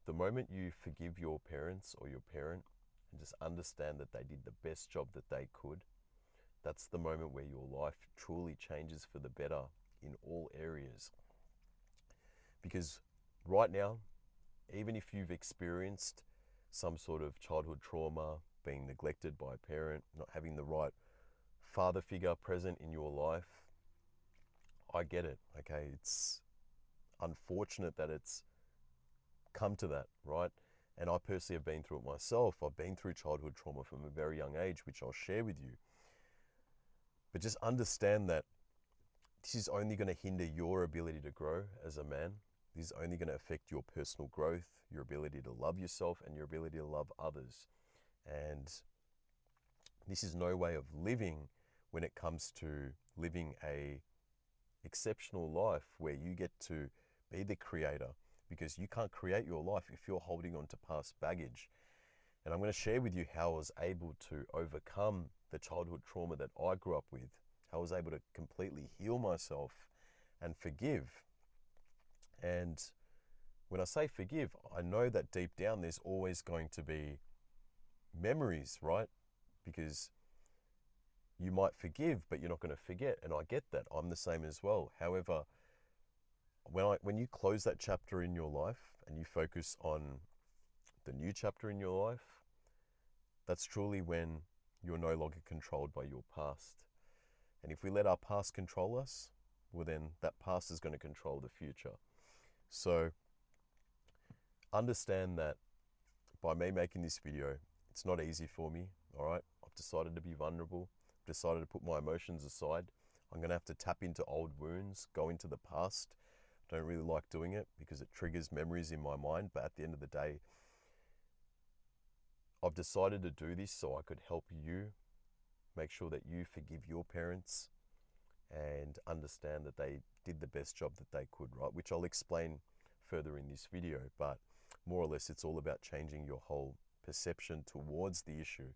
the moment you forgive your parents or your parent and just understand that they did the best job that they could, that's the moment where your life truly changes for the better in all areas. Because right now, even if you've experienced some sort of childhood trauma, being neglected by a parent, not having the right father figure present in your life, I get it, okay? It's unfortunate that it's come to that, right? And I personally have been through it myself. I've been through childhood trauma from a very young age, which I'll share with you. But just understand that this is only going to hinder your ability to grow as a man. This is only going to affect your personal growth, your ability to love yourself, and your ability to love others. And this is no way of living when it comes to living a exceptional life where you get to be the creator, because you can't create your life if you're holding on to past baggage. And I'm going to share with you how I was able to overcome the childhood trauma that I grew up with, how I was able to completely heal myself and forgive. And when I say forgive, I know that deep down there's always going to be memories, right? Because you might forgive, but you're not going to forget. And I get that. I'm the same as well. However, when you close that chapter in your life and you focus on the new chapter in your life, that's truly when you're no longer controlled by your past. And if we let our past control us, well, then that past is going to control the future. So understand that by me making this video, it's not easy for me, all right? I've decided to be vulnerable. I've decided to put my emotions aside. I'm going to have to tap into old wounds, go into the past. I don't really like doing it because it triggers memories in my mind, but at the end of the day, I've decided to do this so I could help you make sure that you forgive your parents and understand that they did the best job that they could, right? Which I'll explain further in this video, but more or less it's all about changing your whole perception towards the issue,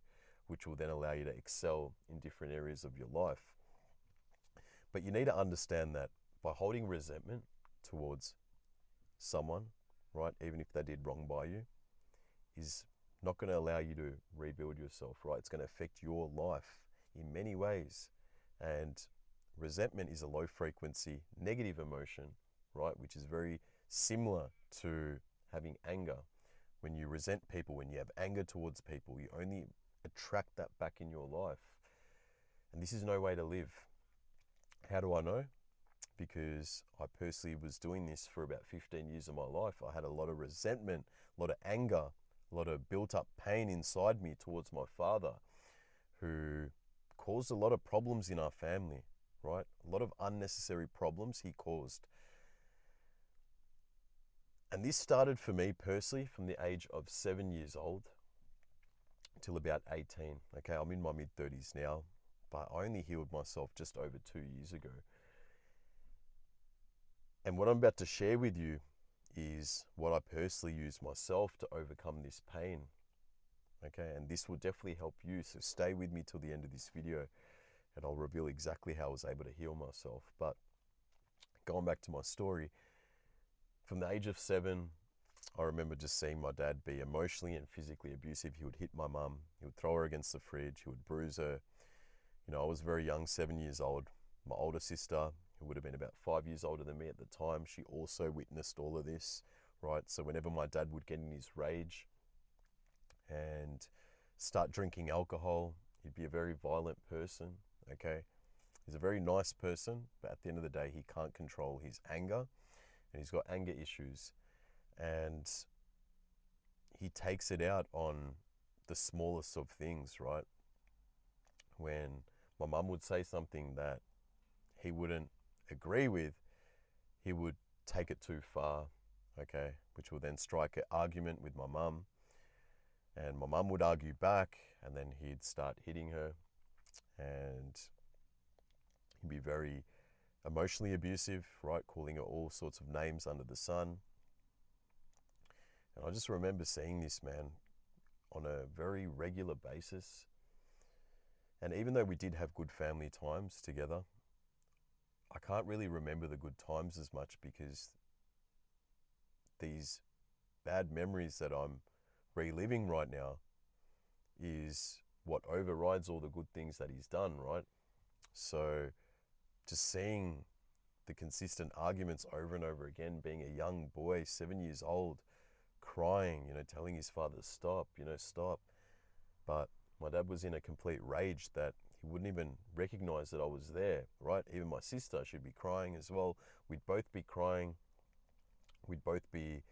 which will then allow you to excel in different areas of your life. But you need to understand that by holding resentment towards someone, right, even if they did wrong by you, is not going to allow you to rebuild yourself, right? It's going to affect your life in many ways. And resentment is a low frequency negative emotion, right? Which is very similar to having anger. When you resent people, when you have anger towards people, you only attract that back in your life. And this is no way to live. How do I know? Because I personally was doing this for about 15 years of my life. I had a lot of resentment, a lot of anger, a lot of built up pain inside me towards my father, who caused a lot of problems in our family, right? A lot of unnecessary problems he caused. And this started for me personally from the age of 7 years old till about 18. Okay, I'm in my mid 30s now, but I only healed myself just over 2 years ago. And what I'm about to share with you is what I personally use myself to overcome this pain. Okay, and this will definitely help you. So stay with me till the end of this video and I'll reveal exactly how I was able to heal myself. But going back to my story, from the age of 7, I remember just seeing my dad be emotionally and physically abusive. He would hit my mum, he would throw her against the fridge, he would bruise her. You know, I was very young, 7 years old. My older sister, who would have been about 5 years older than me at the time, she also witnessed all of this, right? So whenever my dad would get in his rage and start drinking alcohol, he'd be a very violent person, okay? He's a very nice person, but at the end of the day, he can't control his anger, and he's got anger issues. And he takes it out on the smallest of things, right? When my mum would say something that he wouldn't agree with, he would take it too far, okay? Which would then strike an argument with my mum. And my mum would argue back, and then he'd start hitting her. And he'd be very emotionally abusive, right? Calling her all sorts of names under the sun. And I just remember seeing this man on a very regular basis. And even though we did have good family times together, I can't really remember the good times as much because these bad memories that I'm reliving right now is what overrides all the good things that he's done, right? So just seeing the consistent arguments over and over again, being a young boy, 7 years old, crying, telling his father, stop, stop. But my dad was in a complete rage that he wouldn't even recognize that I was there, right? Even my sister, she'd be crying as well. We'd both be crying. We'd both be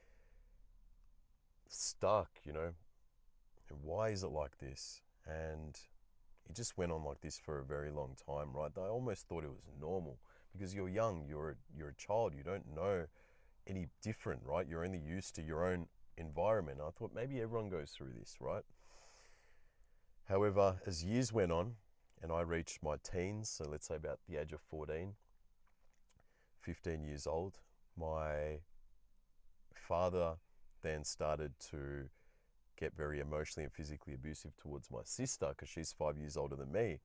stuck, and why is it like this? And it just went on like this for a very long time, right? I almost thought it was normal because you're young, you're a child, you don't know any different, right? You're only used to your own environment. I thought maybe everyone goes through this, right? However, as years went on and I reached my teens, so let's say about the age of 14, 15 years old, my father then started to get very emotionally and physically abusive towards my sister because she's 5 years older than me.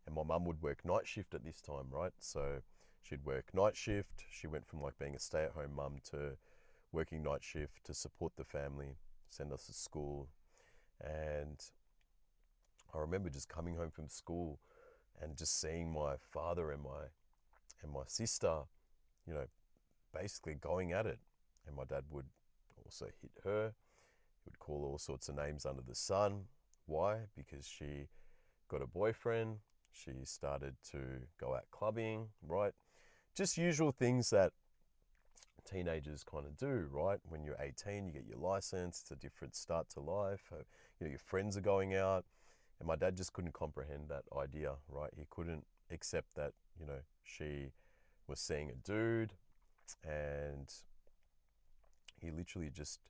And my mum would work night shift at this time, right? So she'd work night shift. She went from like being a stay-at-home mum to working night shift to support the family, send us to school. And I remember just coming home from school and just seeing my father and my sister, you know, basically going at it. And my dad would also hit her. He would call all sorts of names under the sun. Why? Because she got a boyfriend. She started to go out clubbing, right? Just usual things that teenagers kind of do, right? When you're 18, you get your license. It's a different start to life. Your friends are going out. And my dad just couldn't comprehend that idea, right? He couldn't accept that, she was seeing a dude, and he literally just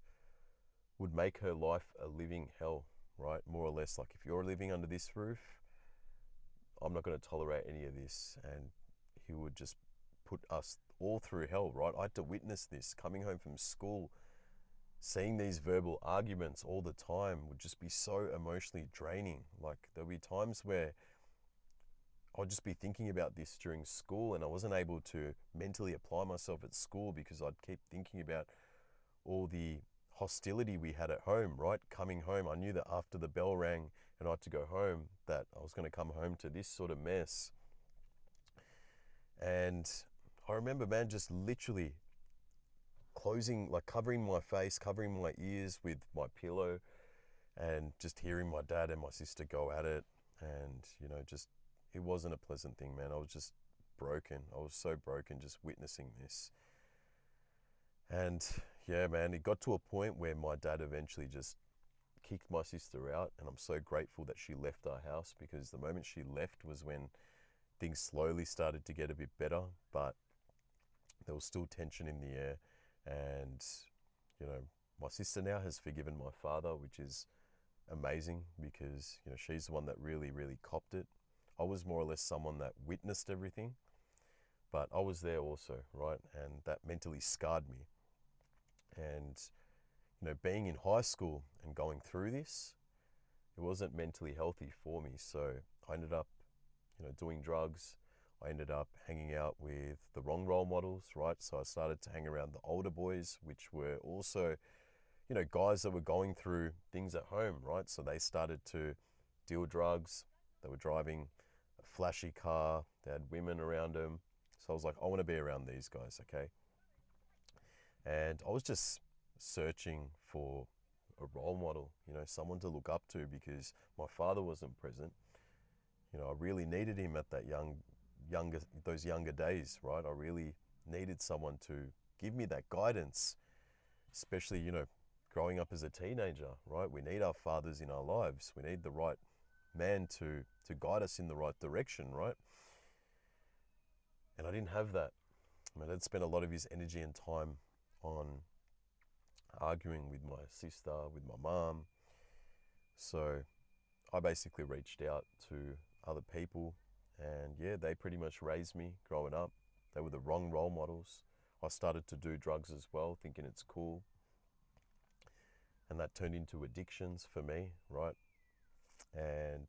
would make her life a living hell, right? More or less, like, if you're living under this roof, I'm not going to tolerate any of this. And he would just put us all through hell, right? I had to witness this coming home from school. Seeing these verbal arguments all the time would just be so emotionally draining. Like, there'll be times where I'd just be thinking about this during school and I wasn't able to mentally apply myself at school because I'd keep thinking about all the hostility we had at home, right? Coming home, I knew that after the bell rang and I had to go home, that I was going to come home to this sort of mess. And I remember, man, just literally covering my face, covering my ears with my pillow, and just hearing my dad and my sister go at it. And, just, it wasn't a pleasant thing, man. I was just broken. I was so broken just witnessing this. And yeah, man, it got to a point where my dad eventually just kicked my sister out. And I'm so grateful that she left our house, because the moment she left was when things slowly started to get a bit better. But there was still tension in the air. And, my sister now has forgiven my father, which is amazing, because, she's the one that really, really copped it. I was more or less someone that witnessed everything, but I was there also, right? And that mentally scarred me. And, being in high school and going through this, it wasn't mentally healthy for me. So I ended up, doing drugs. I ended up hanging out with the wrong role models, right? So I started to hang around the older boys, which were also, guys that were going through things at home, right? So they started to deal drugs. They were driving a flashy car. They had women around them. So I was like, I want to be around these guys, okay? And I was just searching for a role model, someone to look up to, because my father wasn't present. I really needed him at that those younger days, right? I really needed someone to give me that guidance, especially, growing up as a teenager, right? We need our fathers in our lives. We need the right man to guide us in the right direction, right? And I didn't have that. My dad spent a lot of his energy and time on arguing with my sister, with my mom. So I basically reached out to other people, and yeah, they pretty much raised me growing up. They were the wrong role models. I started to do drugs as well, thinking it's cool. And that turned into addictions for me, right? And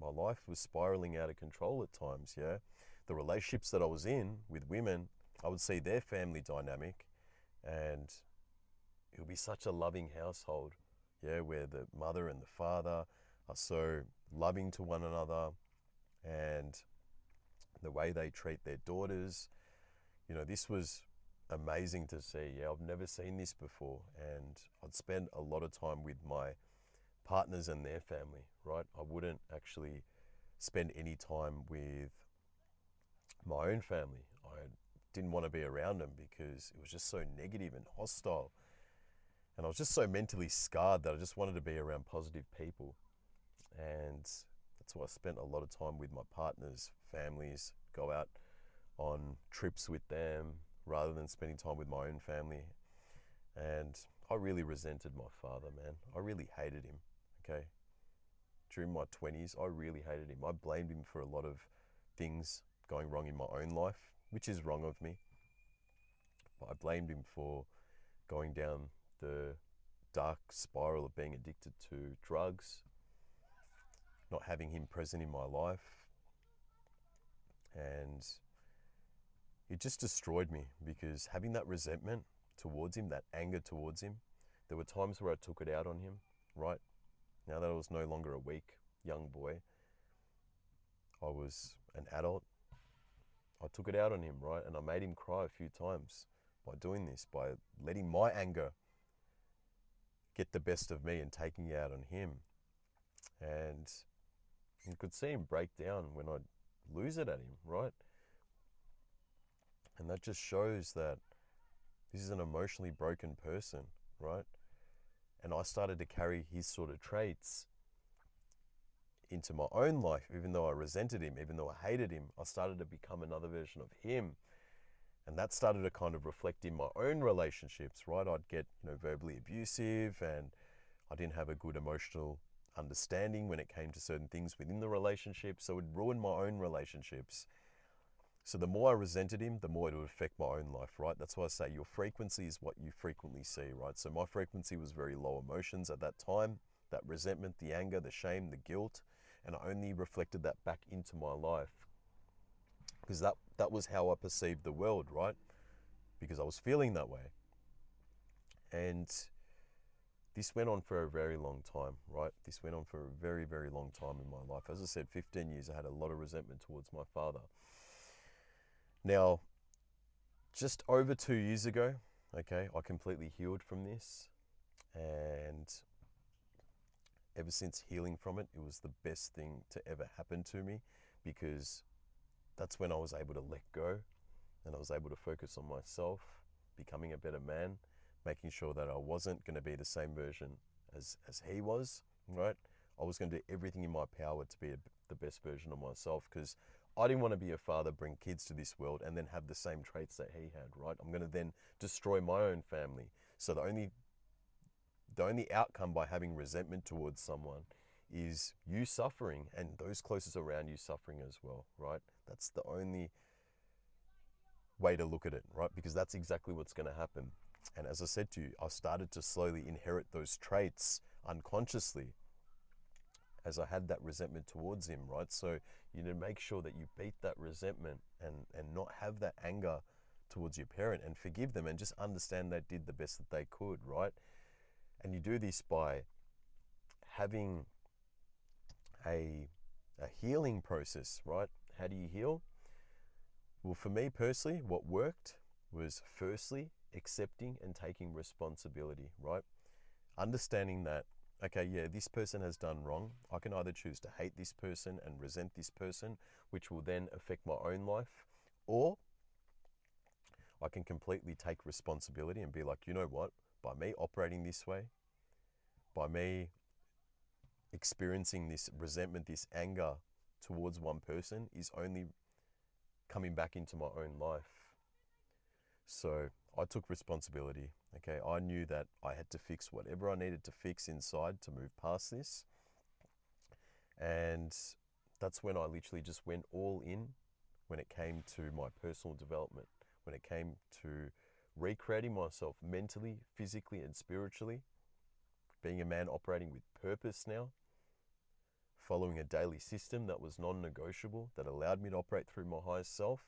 my life was spiraling out of control at times, yeah. The relationships that I was in with women, I would see their family dynamic, and it'll be such a loving household, yeah, where the mother and the father are so loving to one another, and the way they treat their daughters. This was amazing to see. Yeah, I've never seen this before. And I'd spend a lot of time with my partners and their family, right? I wouldn't actually spend any time with my own family. I didn't want to be around them because it was just so negative and hostile. And I was just so mentally scarred that I just wanted to be around positive people. And that's why I spent a lot of time with my partners, families, go out on trips with them rather than spending time with my own family. And I really resented my father, man. I really hated him, okay? During my 20s, I really hated him. I blamed him for a lot of things going wrong in my own life, which is wrong of me. But I blamed him for going down the dark spiral of being addicted to drugs, not having him present in my life. And it just destroyed me because having that resentment towards him, that anger towards him, there were times where I took it out on him, right? Now that I was no longer a weak young boy, I was an adult. I took it out on him, right? And I made him cry a few times by doing this, by letting my anger get the best of me and taking it out on him. And you could see him break down when I'd lose it at him, right? And that just shows that this is an emotionally broken person, right? And I started to carry his sort of traits into my own life. Even though I resented him, even though I hated him, I started to become another version of him. And that started to kind of reflect in my own relationships, right? I'd get, verbally abusive, and I didn't have a good emotional understanding when it came to certain things within the relationship. So it ruined my own relationships. So the more I resented him, the more it would affect my own life, right? That's why I say your frequency is what you frequently see, right? So my frequency was very low emotions at that time, that resentment, the anger, the shame, the guilt, and I only reflected that back into my life because that was how I perceived the world, right? Because I was feeling that way. And this went on for a very long time, right? This went on for a very, very long time in my life. As I said, 15 years, I had a lot of resentment towards my father. Now, just over 2 years ago, okay, I completely healed from this. And ever since healing from it, it was the best thing to ever happen to me because that's when I was able to let go and I was able to focus on myself, becoming a better man, making sure that I wasn't going to be the same version as he was, right? I was going to do everything in my power to be the best version of myself because I didn't want to be a father, bring kids to this world, and then have the same traits that he had, right? I'm going to then destroy my own family. So the only outcome by having resentment towards someone is you suffering and those closest around you suffering as well, right? That's the only way to look at it, right? Because that's exactly what's going to happen. And as I said to you, I started to slowly inherit those traits unconsciously as I had that resentment towards him, right? So you need to make sure that you beat that resentment and not have that anger towards your parent and forgive them and just understand they did the best that they could, right? And you do this by having a healing process, right? How do you heal? Well, for me personally, what worked was firstly accepting and taking responsibility, right? Understanding that, okay, yeah, this person has done wrong. I can either choose to hate this person and resent this person, which will then affect my own life, or I can completely take responsibility and be like, you know what? By me operating this way, by me experiencing this resentment, this anger towards one person is only coming back into my own life. So I took responsibility. Okay, I knew that I had to fix whatever I needed to fix inside to move past this. And that's when I literally just went all in when it came to my personal development, when it came to recreating myself mentally, physically, and spiritually, being a man operating with purpose now, following a daily system that was non-negotiable, that allowed me to operate through my highest self.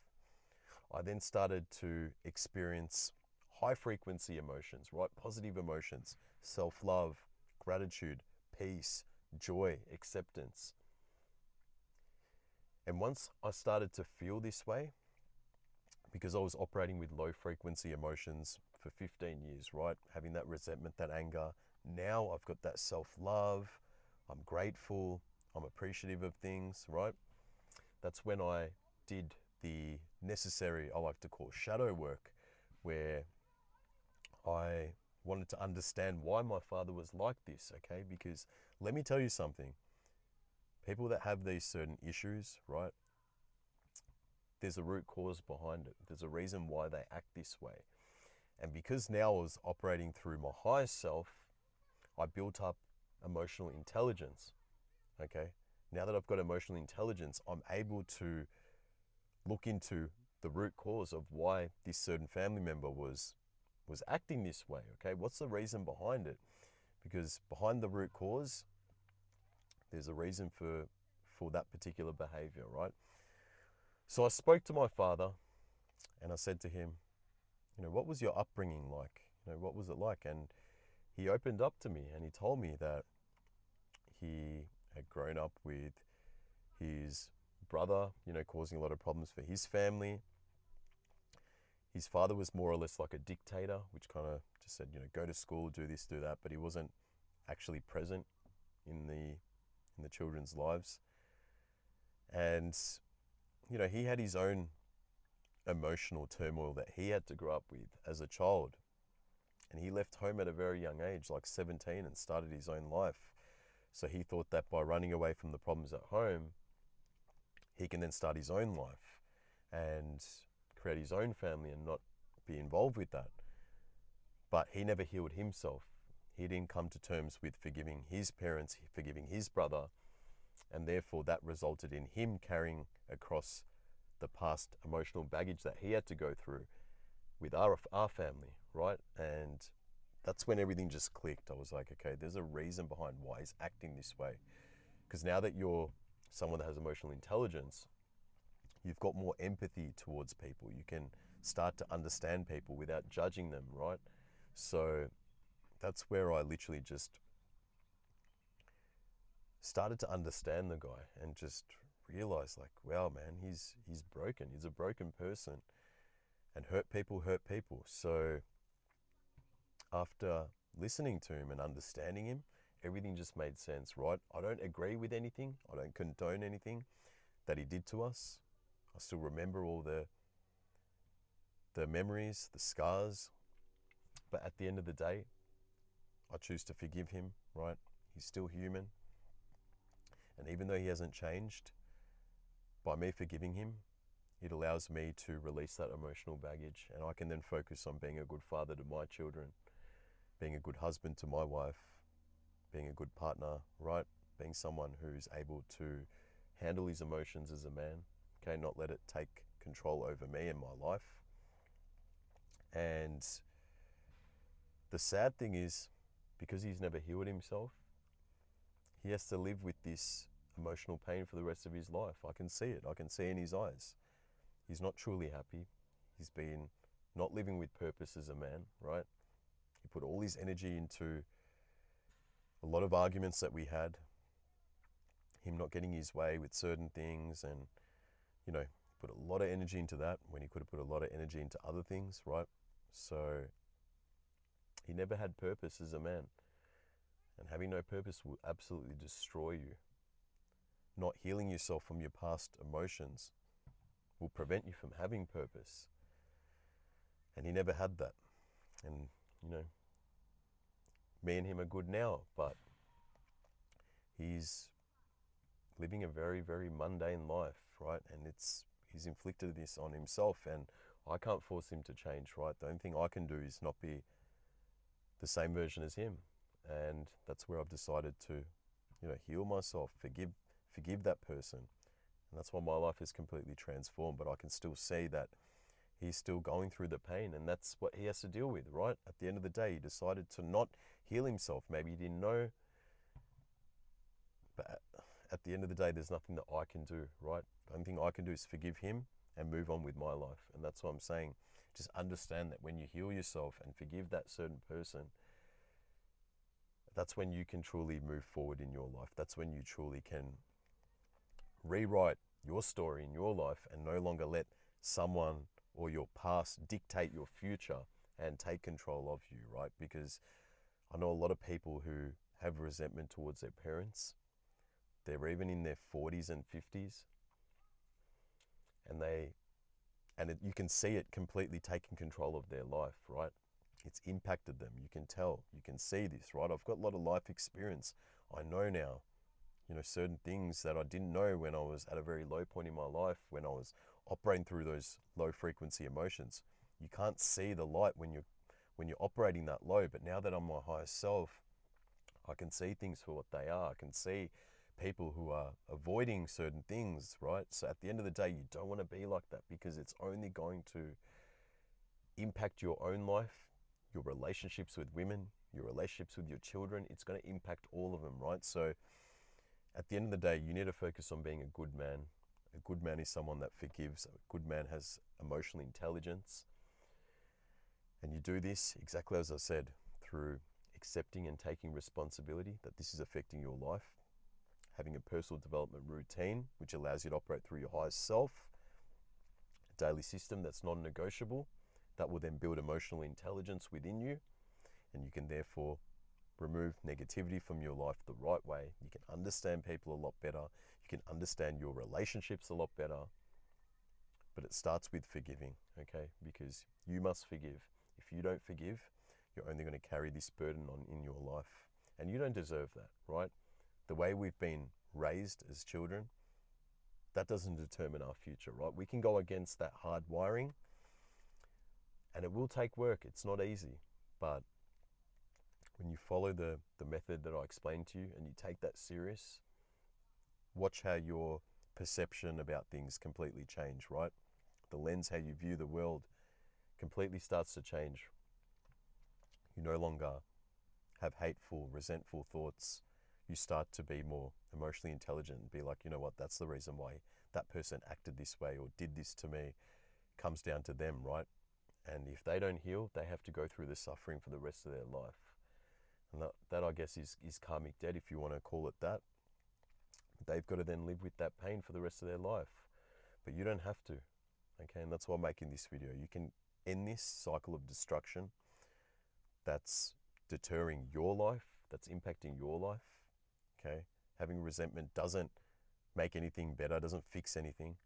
I then started to experience high frequency emotions, right? Positive emotions, self-love, gratitude, peace, joy, acceptance. And once I started to feel this way, because I was operating with low frequency emotions for 15 years, right? Having that resentment, that anger. Now I've got that self-love. I'm grateful. I'm appreciative of things, right? That's when I did the necessary, I like to call shadow work, where I wanted to understand why my father was like this, okay? Because let me tell you something. People that have these certain issues, right? There's a root cause behind it. There's a reason why they act this way. And because now I was operating through my higher self, I built up emotional intelligence, okay? Now that I've got emotional intelligence, I'm able to look into the root cause of why this certain family member was acting this way, okay? What's the reason behind it? Because behind the root cause, there's a reason for that particular behavior, right? So I spoke to my father and I said to him, what was your upbringing like? What was it like? And he opened up to me and he told me that he had grown up with his brother, causing a lot of problems for his family. His father was more or less like a dictator, which kind of just said, go to school, do this, do that, but he wasn't actually present in the children's lives. And he had his own emotional turmoil that he had to grow up with as a child. And he left home at a very young age, like 17, and started his own life. So he thought that by running away from the problems at home, he can then start his own life and create his own family and not be involved with that. But he never healed himself. He didn't come to terms with forgiving his parents, forgiving his brother, and therefore that resulted in him carrying across the past emotional baggage that he had to go through with our family, right? And that's when everything just clicked. I was like, okay, there's a reason behind why he's acting this way. Because now that you're someone that has emotional intelligence, you've got more empathy towards people. You can start to understand people without judging them, right? So that's where I literally just started to understand the guy and just realized, like, wow, man, he's broken. He's a broken person, and hurt people hurt people. So after listening to him and understanding him, everything just made sense, right? I don't agree with anything. I don't condone anything that he did to us. I still remember all the memories, the scars. But at the end of the day, I choose to forgive him, right? He's still human. And even though he hasn't changed, by me forgiving him, it allows me to release that emotional baggage, and I can then focus on being a good father to my children, being a good husband to my wife, being a good partner, right? Being someone who's able to handle his emotions as a man, okay? Not let it take control over me and my life. And the sad thing is, because he's never healed himself, he has to live with this emotional pain for the rest of his life. I can see it. I can see in his eyes. He's not truly happy. He's been not living with purpose as a man, right? He put all his energy into a lot of arguments that we had, him not getting his way with certain things, and, put a lot of energy into that when he could have put a lot of energy into other things, right? So he never had purpose as a man. And having no purpose will absolutely destroy you. Not healing yourself from your past emotions will prevent you from having purpose. And he never had that. And, me and him are good now, but he's living a very, very mundane life, right? And he's inflicted this on himself, and I can't force him to change, right? The only thing I can do is not be the same version as him. And that's where I've decided to, heal myself, forgive that person. And that's why my life is completely transformed, but I can still see that he's still going through the pain, and that's what he has to deal with, right? At the end of the day, he decided to not heal himself. Maybe he didn't know, but at the end of the day, there's nothing that I can do, right? The only thing I can do is forgive him and move on with my life. And that's what I'm saying. Just understand that when you heal yourself and forgive that certain person, that's when you can truly move forward in your life. That's when you truly can rewrite your story in your life and no longer let someone or your past dictate your future and take control of you, right? Because I know a lot of people who have resentment towards their parents. They're even in their 40s and 50s, and you can see it completely taking control of their life, right? It's impacted them. You can tell, you can see this, right? I've got a lot of life experience. I know now, certain things that I didn't know when I was at a very low point in my life, when I was operating through those low frequency emotions. You can't see the light when you're operating that low, but now that I'm my highest self, I can see things for what they are. I can see people who are avoiding certain things, right? So at the end of the day, you don't want to be like that, because it's only going to impact your own life, your relationships with women, your relationships with your children. It's going to impact all of them, right? So at the end of the day, you need to focus on being a good man. A good man is someone that forgives. A good man has emotional intelligence. And you do this, exactly as I said, through accepting and taking responsibility that this is affecting your life, having a personal development routine, which allows you to operate through your highest self, a daily system that's non-negotiable, that will then build emotional intelligence within you, and you can therefore remove negativity from your life the right way. You can understand people a lot better. You can understand your relationships a lot better. But it starts with forgiving, okay? Because you must forgive. If you don't forgive, you're only going to carry this burden on in your life. And you don't deserve that, right? The way we've been raised as children, that doesn't determine our future, right? We can go against that hard wiring, and it will take work. It's not easy. But when you follow the method that I explained to you and you take that serious, watch how your perception about things completely change, right? The lens, how you view the world, completely starts to change. You no longer have hateful, resentful thoughts. You start to be more emotionally intelligent and be like, you know what, that's the reason why that person acted this way or did this to me. It comes down to them, right? And if they don't heal, they have to go through the suffering for the rest of their life. And that I guess is karmic debt, if you want to call it that. They've got to then live with that pain for the rest of their life. But you don't have to, okay? And that's why I'm making this video. You can end this cycle of destruction that's deterring your life, that's impacting your life, okay? Having resentment doesn't make anything better, doesn't fix anything.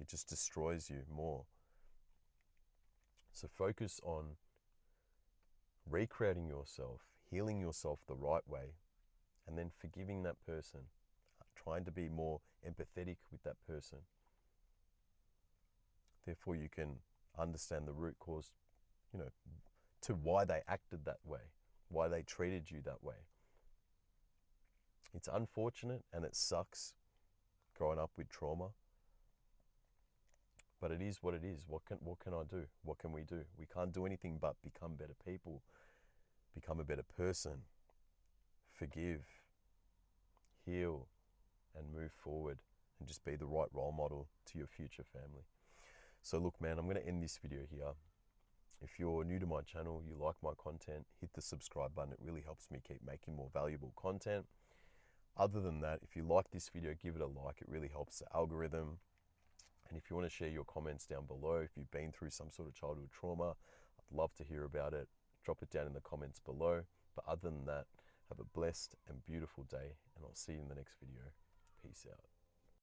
It just destroys you more. So focus on recreating yourself, healing yourself the right way, and then forgiving that person, trying to be more empathetic with that person. Therefore, you can understand the root cause, to why they acted that way, why they treated you that way. It's unfortunate and it sucks growing up with trauma, but it is what it is. What can I do? What can we do? We can't do anything but become better people, become a better person, forgive, heal, and move forward, and just be the right role model to your future family. So look, man, I'm going to end this video here. If you're new to my channel, you like my content, hit the subscribe button. It really helps me keep making more valuable content. Other than that, if you like this video, give it a like. It really helps the algorithm. And if you want to share your comments down below, if you've been through some sort of childhood trauma, I'd love to hear about it. Drop it down in the comments below. But other than that, have a blessed and beautiful day, and I'll see you in the next video. Peace out.